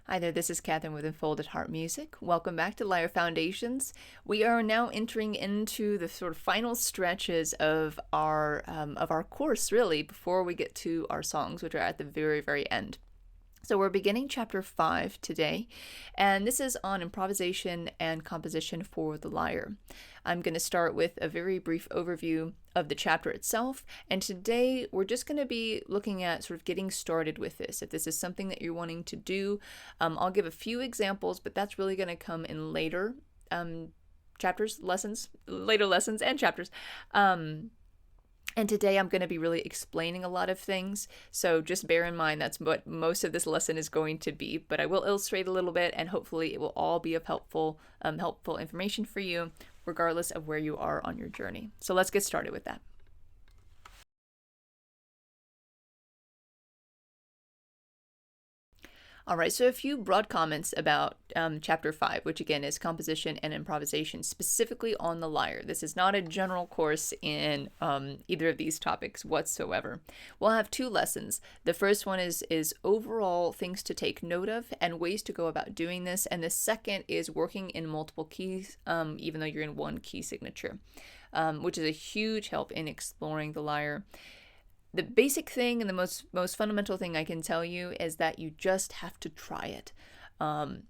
Hi there, this is Catherine with Unfolded Heart Music. Welcome back to Lyre Foundations. We are now entering into the sort of final stretches of our course, really, before we get to our songs, which are at the very, very end. So we're beginning chapter 5 today, and this is on improvisation and composition for the lyre. I'm going to start with a very brief overview of the chapter itself, and today we're just going to be looking at sort of getting started with this. If this is something that you're wanting to do, I'll give a few examples, but that's really going to come in later later lessons and chapters. And today I'm going to be really explaining a lot of things, so just bear in mind that's what most of this lesson is going to be, but I will illustrate a little bit, and hopefully it will all be of helpful information for you, regardless of where you are on your journey. So let's get started with that. All right, so a few broad comments about chapter 5, which again is composition and improvisation, specifically on the lyre. This is not a general course in either of these topics whatsoever. We'll have 2 lessons. The first one is overall things to take note of and ways to go about doing this, and the second is working in multiple keys, even though you're in one key signature, which is a huge help in exploring the lyre. The basic thing and the most fundamental thing I can tell you is that you just have to try it. One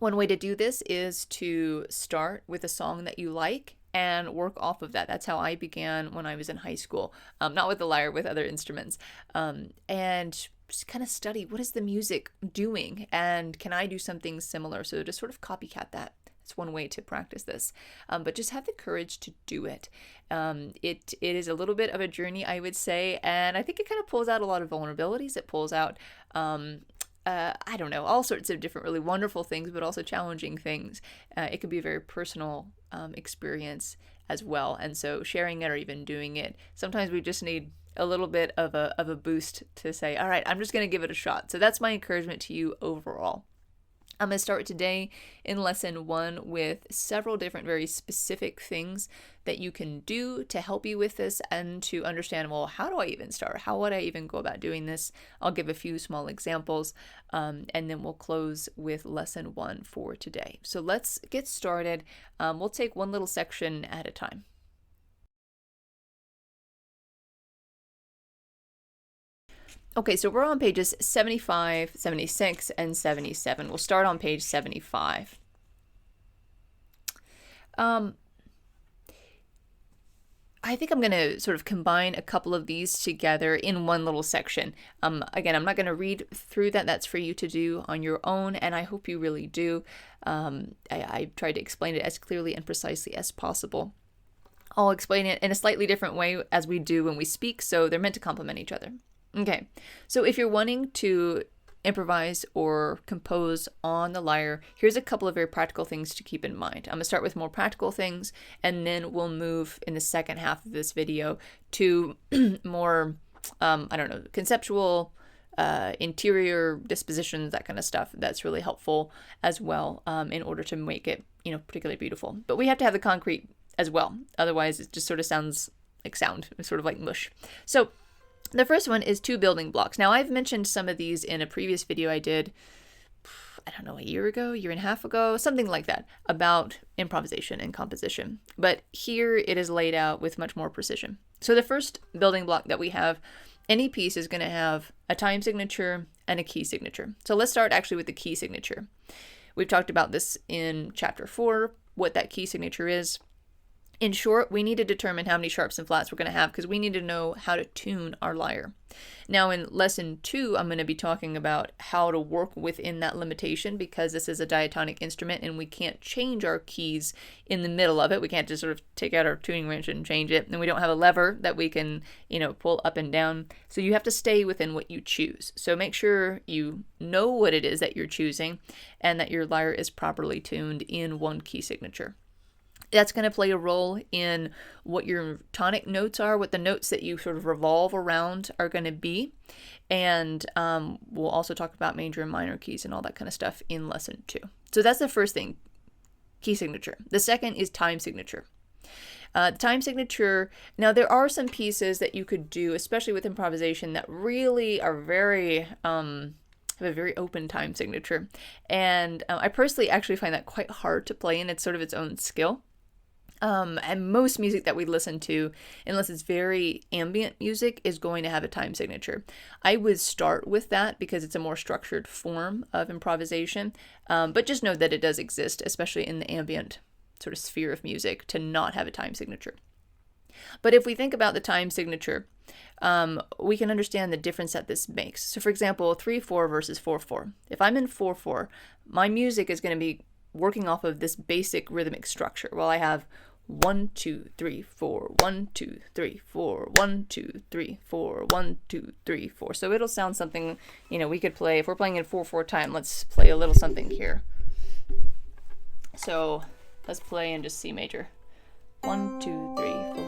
way to do this is to start with a song that you like and work off of that. That's how I began when I was in high school, not with the lyre, with other instruments, and just kind of study what is the music doing and can I do something similar. So just sort of copycat that. It's one way to practice this, but just have the courage to do it. It is a little bit of a journey, I would say, and I think it kind of pulls out a lot of vulnerabilities. It pulls out, I don't know, all sorts of different really wonderful things, but also challenging things. It could be a very personal experience as well, and so sharing it or even doing it, sometimes we just need a little bit of a boost to say, all right, I'm just going to give it a shot. So that's my encouragement to you overall. I'm going to start today in lesson 1 with several different very specific things that you can do to help you with this and to understand, well, how do I even start? How would I even go about doing this? I'll give a few small examples, and then we'll close with lesson 1 for today. So let's get started. We'll take one little section at a time. Okay, so we're on pages 75, 76, and 77. We'll start on page 75. I think I'm going to sort of combine a couple of these together in one little section. Again, I'm not going to read through that. That's for you to do on your own, and I hope you really do. I tried to explain it as clearly and precisely as possible. I'll explain it in a slightly different way as we do when we speak, so they're meant to complement each other. Okay, so if you're wanting to improvise or compose on the lyre, here's a couple of very practical things to keep in mind. I'm going to start with more practical things, and then we'll move in the second half of this video to more, conceptual, interior dispositions, that kind of stuff. That's really helpful as well, in order to make it, particularly beautiful. But we have to have the concrete as well. Otherwise, it just sort of sounds like sound, sort of like mush. So the first one is 2 building blocks. Now, I've mentioned some of these in a previous video I did, I don't know, a year and a half ago, something like that, about improvisation and composition. But here it is laid out with much more precision. So the first building block that we have, any piece is going to have a time signature and a key signature. So let's start actually with the key signature. We've talked about this in chapter 4, what that key signature is. In short, we need to determine how many sharps and flats we're going to have because we need to know how to tune our lyre. Now in lesson 2, I'm going to be talking about how to work within that limitation because this is a diatonic instrument and we can't change our keys in the middle of it. We can't just sort of take out our tuning wrench and change it. And we don't have a lever that we can, pull up and down. So you have to stay within what you choose. So make sure you know what it is that you're choosing and that your lyre is properly tuned in one key signature. That's going to play a role in what your tonic notes are, what the notes that you sort of revolve around are going to be. And we'll also talk about major and minor keys and all that kind of stuff in lesson 2. So that's the first thing, key signature. The second is time signature. The time signature, now there are some pieces that you could do, especially with improvisation, that really are very have a very open time signature. And I personally actually find that quite hard to play, and it's sort of its own skill. And most music that we listen to, unless it's very ambient music, is going to have a time signature. I would start with that because it's a more structured form of improvisation, but just know that it does exist, especially in the ambient sort of sphere of music, to not have a time signature. But if we think about the time signature, we can understand the difference that this makes. So for example, 3/4 versus 4/4. If I'm in 4/4, my music is going to be working off of this basic rhythmic structure. Well, I have 1, 2, 3, 4, 1, 2, 3, 4, 1, 2, 3, 4, 1, 2, 3, 4. So it'll sound something, we could play, if we're playing in 4/4 time, let's play a little something here. So let's play in just C major. 1, 2, 3, 4.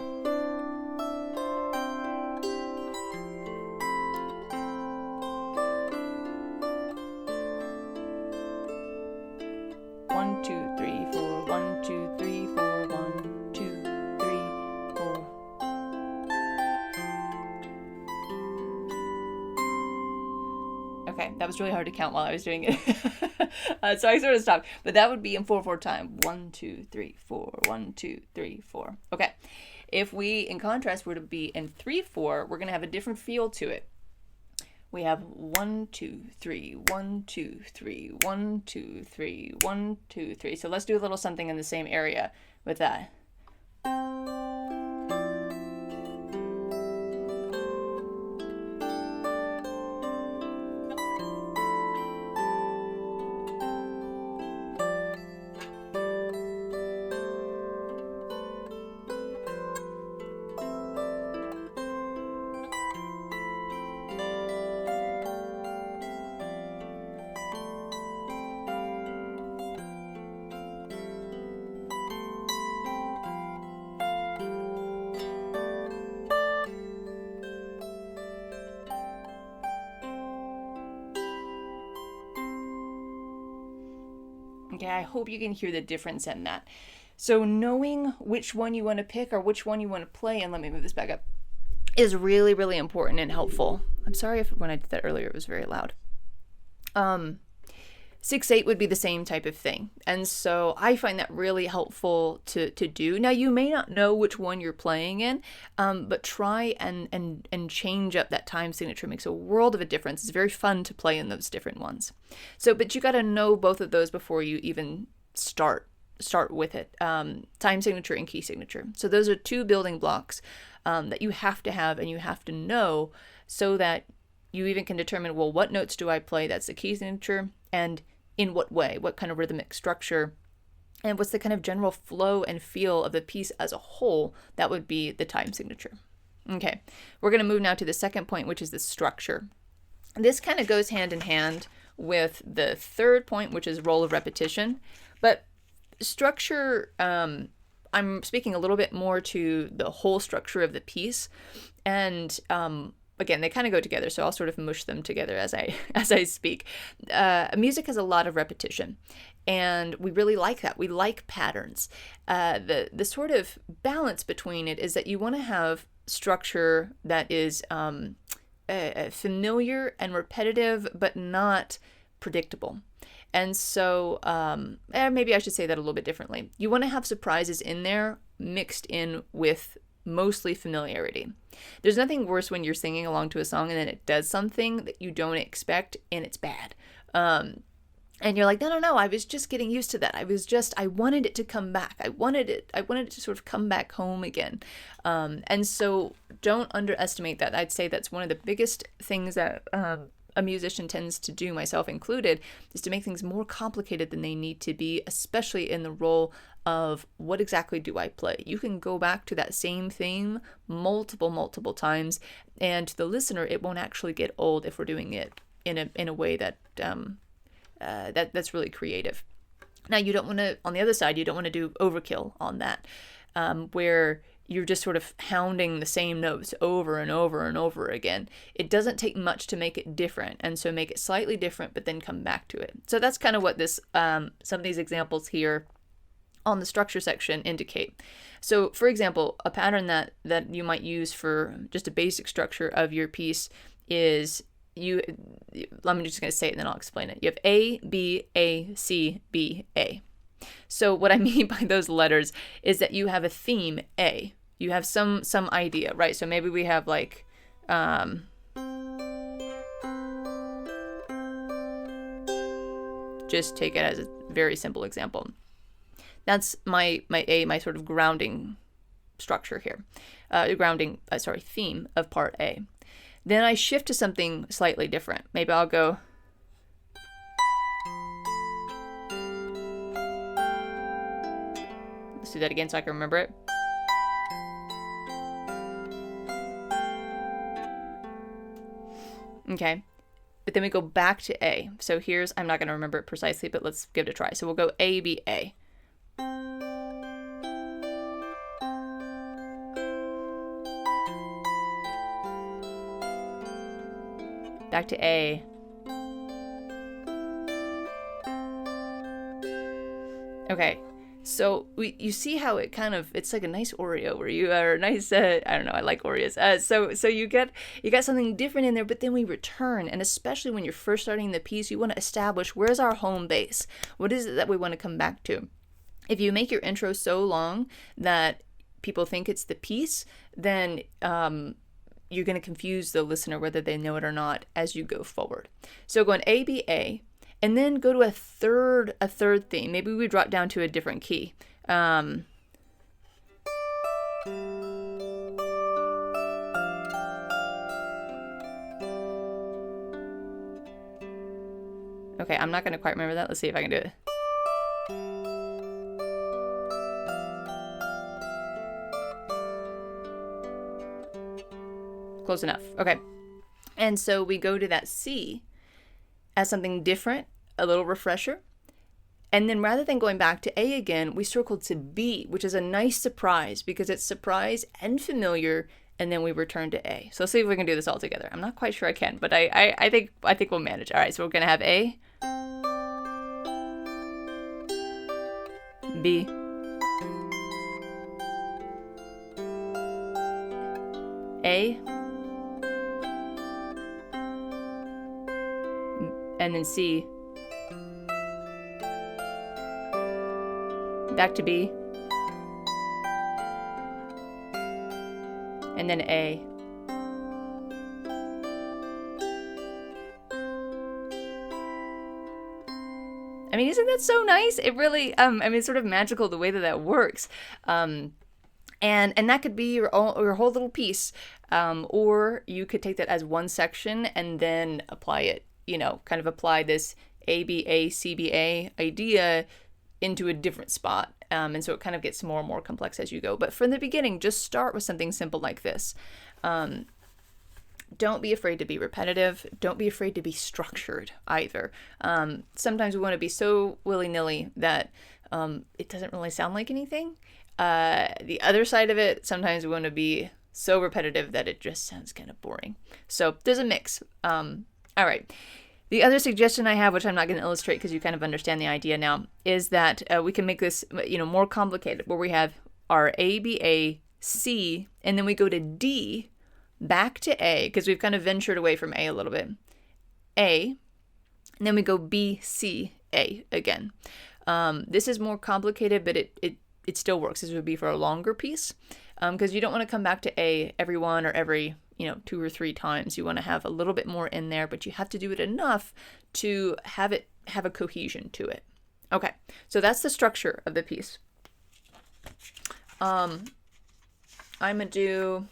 1, 2, 3, 4, 1, 2, 3, 4, 1, 2, 3, 4. Okay, that was really hard to count while I was doing it. So I sort of stopped. But that would be in 4/4 time. 1, 2, 3, 4, 1, 2, 3, 4. Okay. If we, in contrast, were to be in 3/4, we're going to have a different feel to it. We have 1, 2, 3, 1, 2, 3, 1, 2, 3, 1, 2, 3. So let's do a little something in the same area with that. Okay, I hope you can hear the difference in that. So knowing which one you want to pick or which one you want to play, and let me move this back up, is really, really important and helpful. I'm sorry if when I did that earlier it was very loud. 6/8 would be the same type of thing. And so I find that really helpful to do. Now, you may not know which one you're playing in, but try and change up that time signature. It makes a world of a difference. It's very fun to play in those different ones. So, but you got to know both of those before you even start with it. Time signature and key signature. So those are two building blocks that you have to have and you have to know so that you even can determine, well, what notes do I play? That's the key signature. And in what way, what kind of rhythmic structure, and what's the kind of general flow and feel of the piece as a whole. That would be the time signature. Okay, we're going to move now to the second point, which is the structure. This kind of goes hand in hand with the third point, which is role of repetition. But structure, I'm speaking a little bit more to the whole structure of the piece. And again, they kind of go together, so I'll sort of mush them together as I speak. Music has a lot of repetition, and we really like that. We like patterns. The sort of balance between it is that you want to have structure that is familiar and repetitive, but not predictable. And so maybe I should say that a little bit differently. You want to have surprises in there mixed in with mostly familiarity. There's nothing worse when you're singing along to a song and then it does something that you don't expect and it's bad. And you're like, no, I was just getting used to that. I wanted it to come back. I wanted it to sort of come back home again. And so don't underestimate that. I'd say that's one of the biggest things that a musician tends to do, myself included, is to make things more complicated than they need to be, especially in the role of what exactly do I play. You can go back to that same theme multiple times, and to the listener, it won't actually get old if we're doing it in a way that that's really creative. Now, you don't want to, on the other side, you don't want to do overkill on that, where you're just sort of hounding the same notes over and over and over again. It doesn't take much to make it different, and so make it slightly different, but then come back to it. So that's kind of what this some of these examples here on the structure section indicate. So, for example, a pattern that you might use for just a basic structure of your piece is, I'm just going to say it and then I'll explain it. You have A, B, A, C, B, A. So what I mean by those letters is that you have a theme A. You have some idea, right? So maybe we have like just take it as a very simple example. That's my A, my sort of grounding structure here. Theme of part A. Then I shift to something slightly different. Maybe I'll go let's do that again so I can remember it. Okay. But then we go back to A. So here's, I'm not going to remember it precisely, but let's give it a try. So we'll go A, B, A. Back to A. Okay. So you see how it kind of, it's like a nice Oreo where you are a nice, I don't know, I like Oreos. So you got something different in there, but then we return. And especially when you're first starting the piece, you want to establish, where's our home base? What is it that we want to come back to? If you make your intro so long that people think it's the piece, then you're going to confuse the listener whether they know it or not as you go forward. So going A, B, A. And then go to a third theme. Maybe we drop down to a different key. Okay, I'm not going to quite remember that. Let's see if I can do it. Close enough. Okay. And so we go to that C as something different, a little refresher. And then rather than going back to A again, we circle to B, which is a nice surprise because it's surprise and familiar, and then we return to A. So let's see if we can do this all together. I'm not quite sure I can, but I think we'll manage. All right, so we're going to have A, B, A, and then C, back to B, and then A. I mean, isn't that so nice? It really, it's sort of magical the way that works. And that could be your whole little piece. Or you could take that as one section and then apply it, kind of apply this ABA, CBA idea into a different spot. And so it kind of gets more and more complex as you go. But from the beginning, just start with something simple like this. Don't be afraid to be repetitive. Don't be afraid to be structured either. Sometimes we want to be so willy-nilly that it doesn't really sound like anything. The other side of it, sometimes we want to be so repetitive that it just sounds kind of boring. So there's a mix. All right. The other suggestion I have, which I'm not going to illustrate because you kind of understand the idea now, is that we can make this, more complicated, where we have our A, B, A, C, and then we go to D, back to A, because we've kind of ventured away from A little bit. A, and then we go B, C, A again. This is more complicated, but it still works. This would be for a longer piece, because you don't want to come back to A every one or every 2 or 3 times. You want to have a little bit more in there, but you have to do it enough to have a cohesion to it. Okay, so that's the structure of the piece. I'm gonna do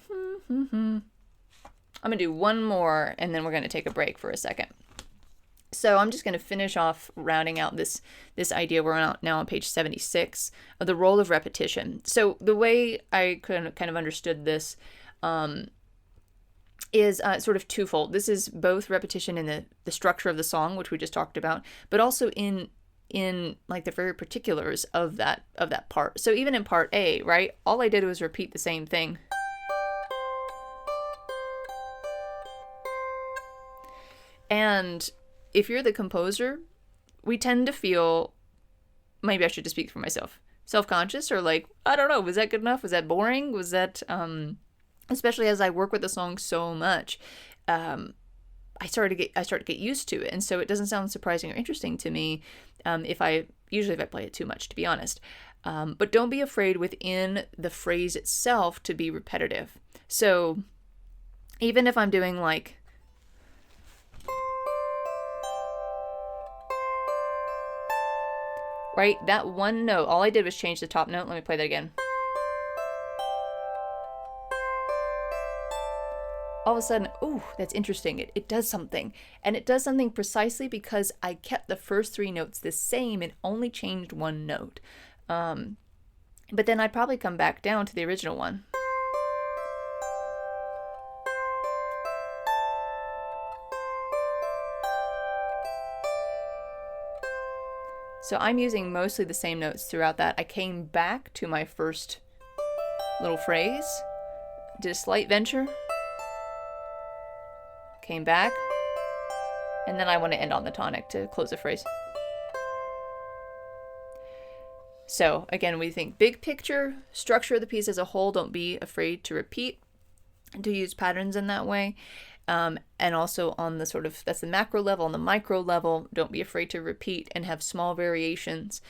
one more, and then we're gonna take a break for a second. So I'm just going to finish off rounding out this idea. We're now on page 76 of the role of repetition. So the way I kind of understood this is sort of twofold. This is both repetition in the structure of the song, which we just talked about, but also in like the very particulars of that part. So even in part A, right, all I did was repeat the same thing. And if you're the composer, we tend to feel, maybe I should just speak for myself, self-conscious, or like, I don't know, was that good enough? Was that boring? Was that, especially as I work with the song so much, I start to get used to it, and so it doesn't sound surprising or interesting to me if I play it too much, to be honest. But don't be afraid within the phrase itself to be repetitive. So even if I'm doing like, right, that one note, all I did was change the top note. Let me play that again. All of a sudden, ooh, that's interesting. It does something. And it does something precisely because I kept the first 3 notes the same and only changed one note. But then I'd probably come back down to the original one. So I'm using mostly the same notes throughout that. I came back to my first little phrase, did a slight venture, came back, and then I want to end on the tonic to close the phrase. So again, we think big picture, structure of the piece as a whole. Don't be afraid to repeat and to use patterns in that way. And also on the sort of, that's the macro level. On the micro level, don't be afraid to repeat and have small variations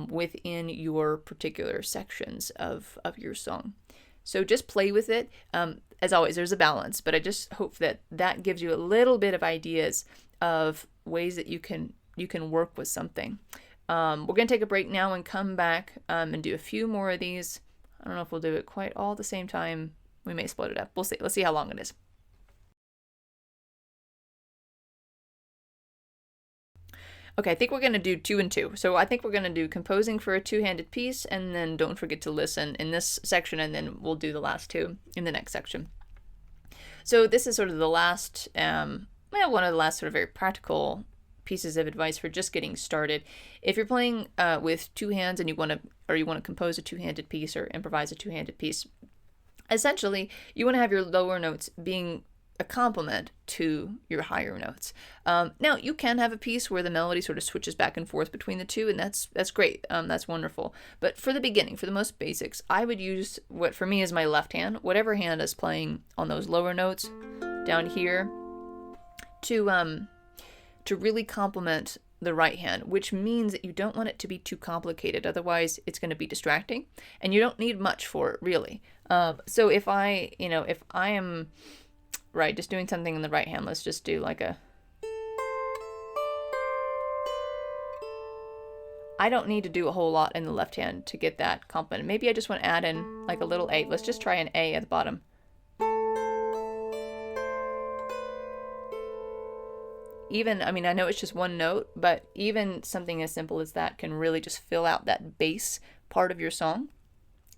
within your particular sections of your song. So just play with it. As always, there's a balance, but I just hope that that gives you a little bit of ideas of ways that you can work with something. We're going to take a break now and come back and do a few more of these. I don't know if we'll do it quite all at the same time. We may split it up. We'll see. Let's see how long it is. Okay, I think we're going to do 2 and 2. So I think we're going to do composing for a 2-handed piece, and then don't forget to listen in this section, and then we'll do the last 2 in the next section. So this is sort of the last, one of the last sort of very practical pieces of advice for just getting started. If you're playing with 2 hands and you want to compose a 2-handed piece or improvise a 2-handed piece, essentially you want to have your lower notes being a complement to your higher notes. Now you can have a piece where the melody sort of switches back and forth between the two, and that's great. That's wonderful. But for the beginning, for the most basics, I would use what for me is my left hand, whatever hand is playing on those lower notes down here, to really complement the right hand, which means that you don't want it to be too complicated. Otherwise, it's going to be distracting, and you don't need much for it really. So if I am right, just doing something in the right hand, let's just do like I don't need to do a whole lot in the left hand to get that complement. Maybe I just want to add in like a little A. Let's just try an A at the bottom. Even, I mean, I know it's just one note, but even something as simple as that can really just fill out that bass part of your song.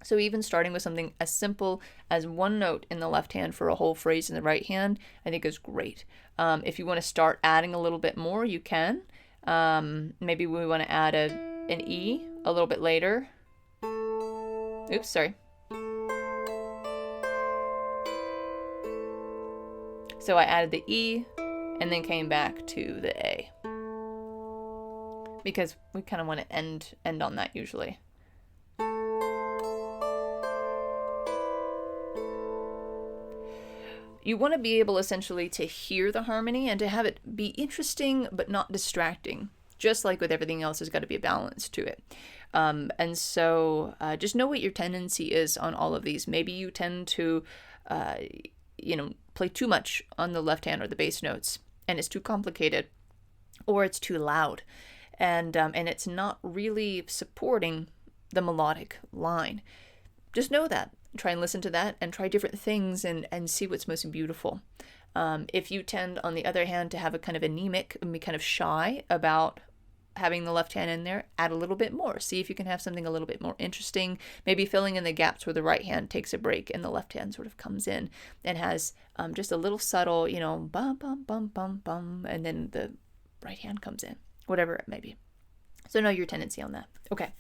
So even starting with something as simple as one note in the left hand for a whole phrase in the right hand, I think is great. If you want to start adding a little bit more, you can. Maybe we want to add an E a little bit later. Oops, sorry. So I added the E and then came back to the A, because we kind of want to end on that usually. You want to be able essentially to hear the harmony and to have it be interesting but not distracting. Just like with everything else, there's got to be a balance to it. And so just know what your tendency is on all of these. Maybe you tend to, play too much on the left hand or the bass notes, and it's too complicated, or it's too loud, and it's not really supporting the melodic line. Just know that. Try and listen to that and try different things and see what's most beautiful. If you tend, on the other hand, to have a kind of anemic and be kind of shy about having the left hand in there, add a little bit more. See if you can have something a little bit more interesting, maybe filling in the gaps where the right hand takes a break and the left hand sort of comes in and has just a little subtle, bum, bum, bum, bum, bum, and then the right hand comes in, whatever it may be. So know your tendency on that. Okay.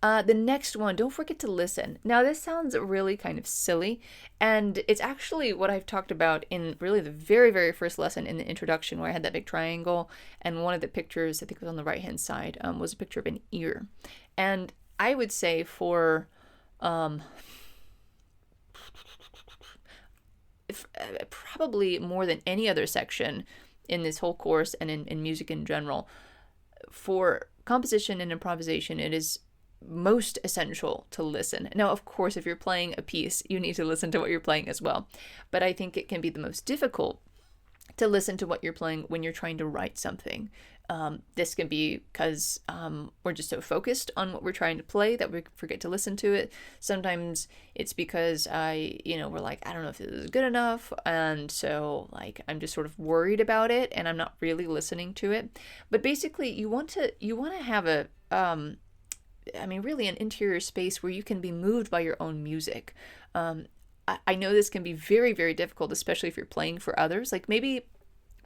The next one, don't forget to listen. Now, this sounds really kind of silly, and it's actually what I've talked about in really the very, very first lesson in the introduction, where I had that big triangle, and one of the pictures, I think it was on the right-hand side, was a picture of an ear. And I would say for probably more than any other section in this whole course and in music in general, for composition and improvisation, it is most essential to listen. Now, of course, if you're playing a piece, you need to listen to what you're playing as well. But I think it can be the most difficult to listen to what you're playing when you're trying to write something. This can be because we're just so focused on what we're trying to play that we forget to listen to it. Sometimes it's because we're like, I don't know if this is good enough, and so like I'm just sort of worried about it, and I'm not really listening to it. But basically, you want to have a really an interior space where you can be moved by your own music. I know this can be very, very difficult, especially if you're playing for others. Like maybe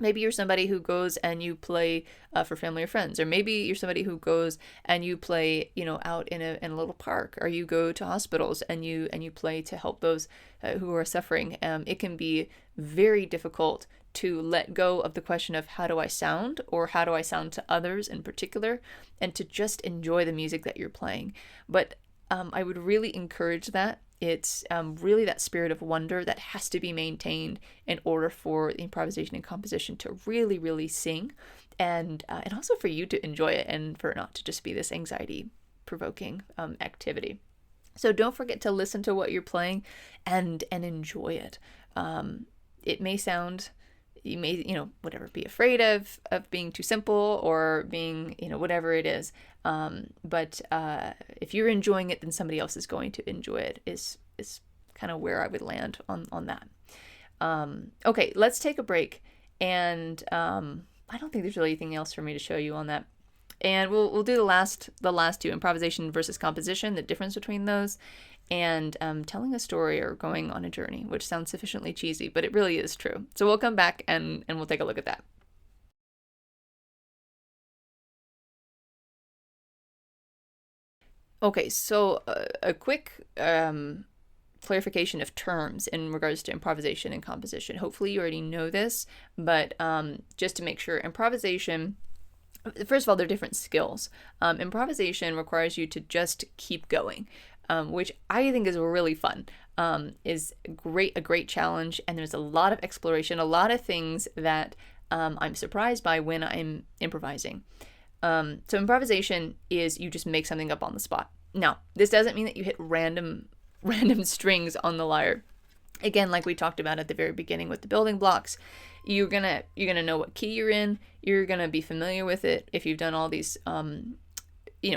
you're somebody who goes and you play for family or friends, or maybe you're somebody who goes and you play, out in a little park, or you go to hospitals and you play to help those who are suffering. It can be very difficult to let go of the question of how do I sound, or how do I sound to others in particular, and to just enjoy the music that you're playing. But I would really encourage that. It's really that spirit of wonder that has to be maintained in order for the improvisation and composition to really, really sing, and also for you to enjoy it, and for it not to just be this anxiety-provoking activity. So don't forget to listen to what you're playing and enjoy it. It may sound, you may, be afraid of being too simple, or being, whatever it is. But if you're enjoying it, then somebody else is going to enjoy it, is kind of where I would land on that. Okay, let's take a break. And I don't think there's really anything else for me to show you on that. And we'll do the last two, improvisation versus composition, the difference between those, and telling a story or going on a journey, which sounds sufficiently cheesy, but it really is true. So we'll come back and we'll take a look at that. Okay, so a quick clarification of terms in regards to improvisation and composition. Hopefully you already know this, but just to make sure, improvisation, first of all, they're different skills. Improvisation requires you to just keep going, which I think is really fun, is a great challenge, and there's a lot of exploration, a lot of things that I'm surprised by when I'm improvising. So improvisation is you just make something up on the spot. Now, this doesn't mean that you hit random strings on the lyre. Again, like we talked about at the very beginning with the building blocks, you're gonna know what key you're in. You're gonna be familiar with it if you've done all these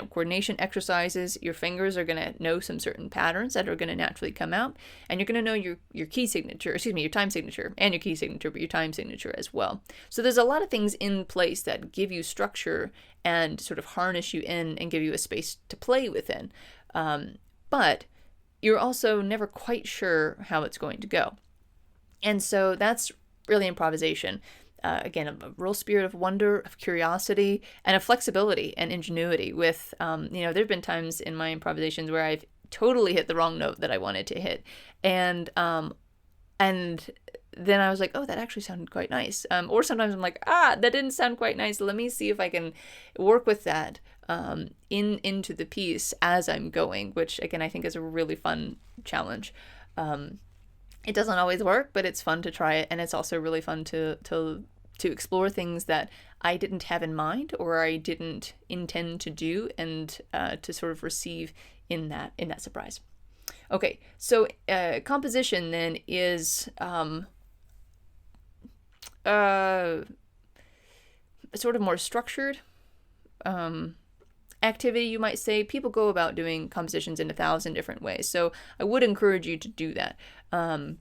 coordination exercises. Your fingers are gonna know some certain patterns that are gonna naturally come out, and you're gonna know your key signature, your time signature, and your key signature, but your time signature as well. So there's a lot of things in place that give you structure and sort of harness you in and give you a space to play within. But you're also never quite sure how it's going to go. And so that's really improvisation. Again, a real spirit of wonder, of curiosity, and of flexibility and ingenuity with, there have been times in my improvisations where I've totally hit the wrong note that I wanted to hit. And then I was like, oh, that actually sounded quite nice. Or sometimes I'm like, that didn't sound quite nice. Let me see if I can work with that into the piece as I'm going, which again, I think is a really fun challenge. It doesn't always work, but it's fun to try it. And it's also really fun to explore things that I didn't have in mind, or I didn't intend to do, and to sort of receive in that surprise. Okay, so composition then is sort of more structured activity, you might say. People go about doing compositions in 1,000 different ways, so I would encourage you to do that. To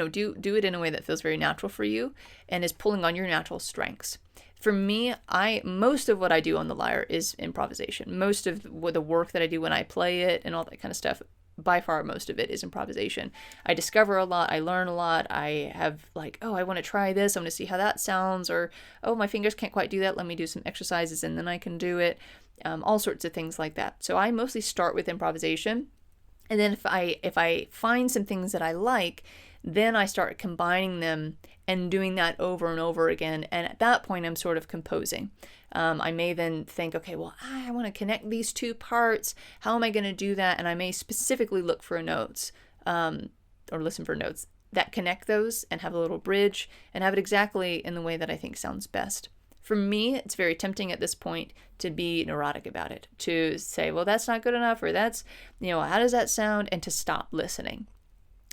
do it in a way that feels very natural for you and is pulling on your natural strengths. For me, most of what I do on the lyre is improvisation. Most of the work that I do when I play it and all that kind of stuff, by far most of it is improvisation. I discover a lot, I learn a lot, I have like, oh, I want to try this, I want to see how that sounds, or oh, my fingers can't quite do that, let me do some exercises and then I can do it. All sorts of things like that. So I mostly start with improvisation, and then if I find some things that I like, then I start combining them and doing that over and over again. And at that point, I'm sort of composing. I may then think, okay, well, I want to connect these two parts. How am I going to do that? And I may specifically look for notes, or listen for notes. that connect those and have a little bridge and have it exactly in the way that I think sounds best. For me, it's very tempting at this point to be neurotic about it, to say, well, that's not good enough, or that's, how does that sound? And to stop listening.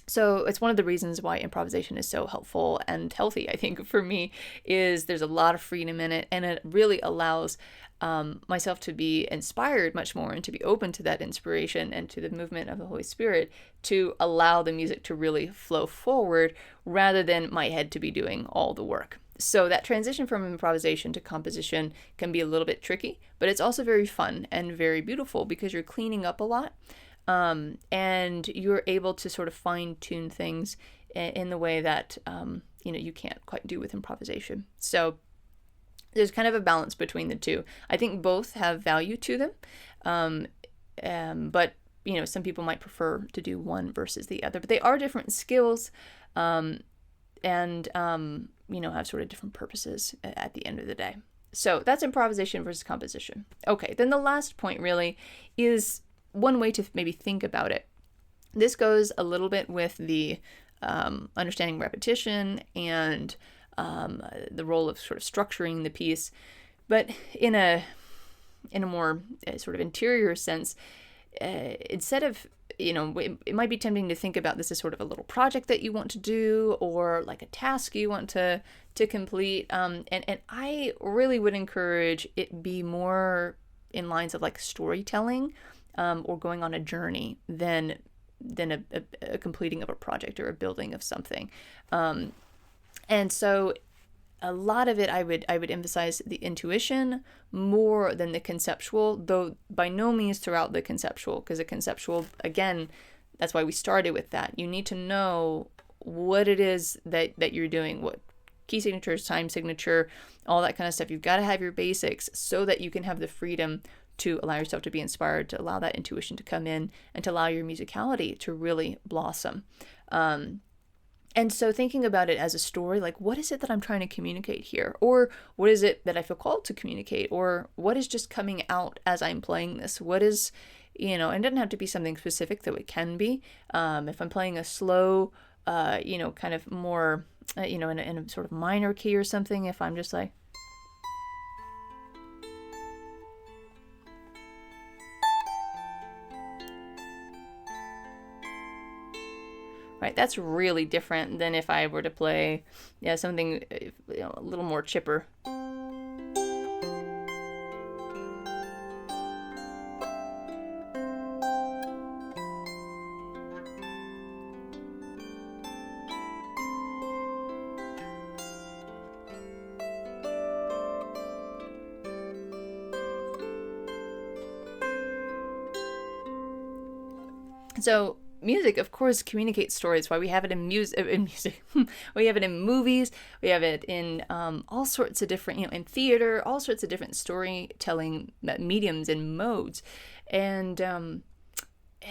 So it's one of the reasons why improvisation is so helpful and healthy, I think, for me, is there's a lot of freedom in it, and it really allows myself to be inspired much more and to be open to that inspiration and to the movement of the Holy Spirit to allow the music to really flow forward rather than my head to be doing all the work. So that transition from improvisation to composition can be a little bit tricky, but it's also very fun and very beautiful because you're cleaning up a lot, and you're able to sort of fine-tune things in the way that you can't quite do with improvisation. So there's kind of a balance between the two. I think both have value to them, but some people might prefer to do one versus the other. But they are different skills, and have sort of different purposes at the end of the day. So that's improvisation versus composition. Okay, then the last point really is one way to maybe think about it. This goes a little bit with the understanding repetition and the role of sort of structuring the piece, but in a more sort of interior sense, instead of, it might be tempting to think about this as sort of a little project that you want to do or like a task you want to complete. And I really would encourage it be more in lines of like storytelling or going on a journey than a completing of a project or a building of something. And so a lot of it, I would emphasize the intuition more than the conceptual, though by no means throughout the conceptual, because the conceptual, again, that's why we started with that. You need to know what it is that you're doing, what key signatures, time signature, all that kind of stuff. You've got to have your basics so that you can have the freedom to allow yourself to be inspired, to allow that intuition to come in, and to allow your musicality to really blossom. And so thinking about it as a story, like what is it that I'm trying to communicate here? Or what is it that I feel called to communicate? Or what is just coming out as I'm playing this? What is, and it doesn't have to be something specific, though it can be. If I'm playing a slow, kind of more, in a sort of minor key or something, if I'm just like, right, that's really different than if I were to play, something a little more chipper. So music, of course, communicates stories. Why we have it in music, we have it in movies, we have it in all sorts of different, in theater, all sorts of different storytelling mediums and modes, and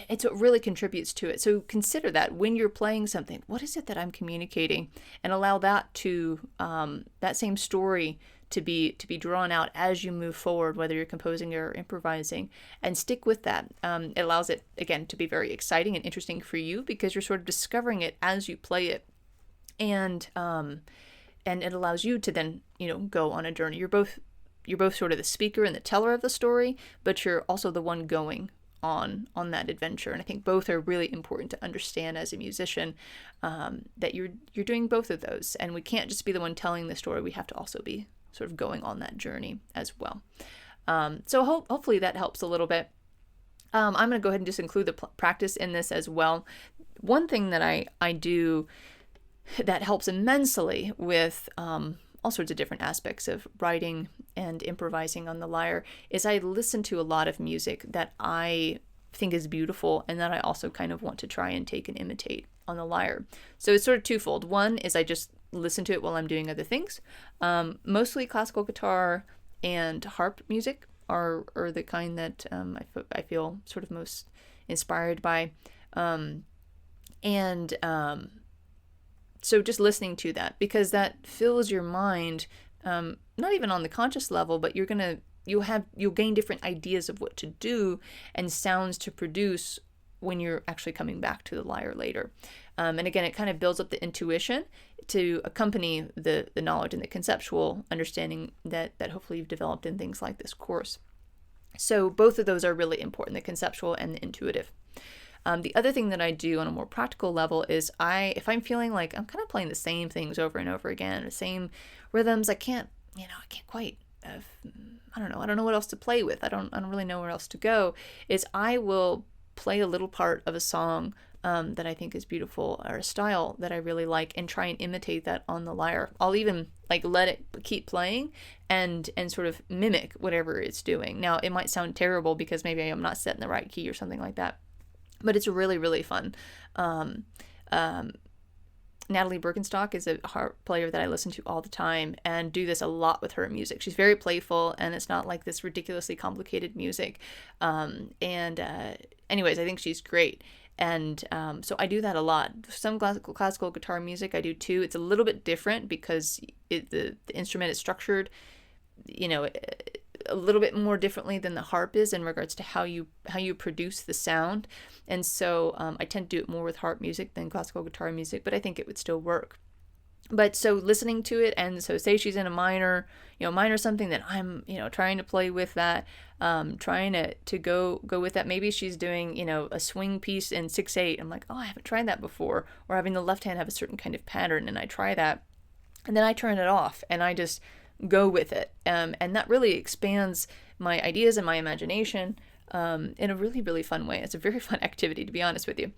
it's what really contributes to it. So consider that when you're playing something, what is it that I'm communicating, and allow that to that same story to be drawn out as you move forward, whether you're composing or improvising, and stick with that. It allows it, again, to be very exciting and interesting for you because you're sort of discovering it as you play it, and it allows you to then go on a journey. You're both sort of the speaker and the teller of the story, but you're also the one going on that adventure. And I think both are really important to understand as a musician, that you're doing both of those, and we can't just be the one telling the story. We have to also be sort of going on that journey as well. So hopefully that helps a little bit. I'm going to go ahead and just include the practice in this as well. One thing that I do that helps immensely with all sorts of different aspects of writing and improvising on the lyre is I listen to a lot of music that I think is beautiful and that I also kind of want to try and take and imitate on the lyre. So it's sort of twofold. One is I just listen to it while I'm doing other things. Mostly classical guitar and harp music are the kind that I feel sort of most inspired by. So just listening to that, because that fills your mind, not even on the conscious level, but you'll gain different ideas of what to do and sounds to produce when you're actually coming back to the lyre later. And again, it kind of builds up the intuition to accompany the knowledge and the conceptual understanding that hopefully you've developed in things like this course. So both of those are really important, the conceptual and the intuitive. The other thing that I do on a more practical level is if I'm feeling like I'm kind of playing the same things over and over again, the same rhythms, I can't quite, I don't know what else to play with. I don't really know where else to go, is I will play a little part of a song that I think is beautiful, or a style that I really like, and try and imitate that on the lyre. I'll even like let it keep playing and sort of mimic whatever it's doing. Now, it might sound terrible because maybe I'm not set in the right key or something like that, but it's really, really fun. Natalie Birkenstock is a harp player that I listen to all the time and do this a lot with her music. She's very playful, and it's not like this ridiculously complicated music. Anyways, I think she's great. And so I do that a lot. Some classical guitar music I do too. It's a little bit different because the instrument is structured, a little bit more differently than the harp is in regards to how you produce the sound. And so I tend to do it more with harp music than classical guitar music, but I think it would still work. But so listening to it, and so say she's in a minor something, that I'm, trying to play with that, trying to go with that. Maybe she's doing, a swing piece in 6/8. I'm like, oh, I haven't tried that before. Or having the left hand have a certain kind of pattern, and I try that. And then I turn it off and I just go with it. And that really expands my ideas and my imagination in a really, really fun way. It's a very fun activity, to be honest with you.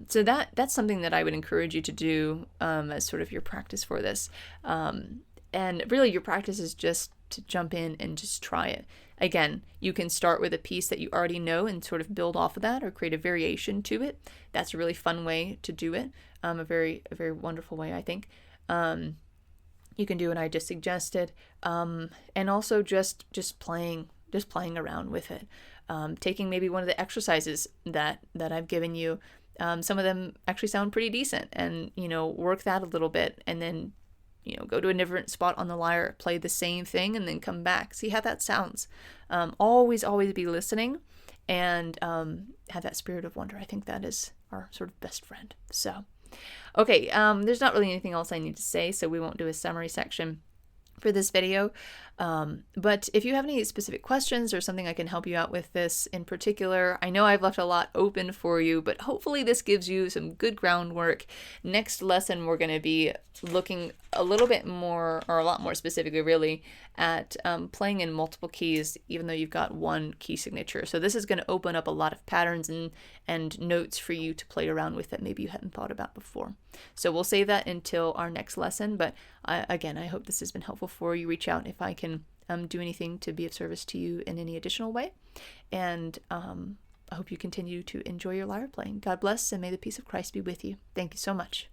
So that's something that I would encourage you to do as sort of your practice for this. And really your practice is just to jump in and just try it. Again, you can start with a piece that you already know and sort of build off of that, or create a variation to it. That's a really fun way to do it. A very wonderful way, I think. You can do what I just suggested. And also just playing around with it. Taking maybe one of the exercises that I've given you. Some of them actually sound pretty decent, and work that a little bit, and then go to a different spot on the lyre, play the same thing, and then come back, see how that sounds. Always be listening, and have that spirit of wonder. I think that is our sort of best friend. So okay, there's not really anything else I need to say, so we won't do a summary section for this video. But if you have any specific questions or something I can help you out with this in particular, I know I've left a lot open for you, but hopefully this gives you some good groundwork. Next lesson, we're going to be looking a little bit more, or a lot more specifically really, at playing in multiple keys, even though you've got one key signature. So this is going to open up a lot of patterns and notes for you to play around with that maybe you hadn't thought about before. So we'll save that until our next lesson. But again, I hope this has been helpful for you. Reach out if I can do anything to be of service to you in any additional way. And I hope you continue to enjoy your lyre playing. God bless, and may the peace of Christ be with you. Thank you so much.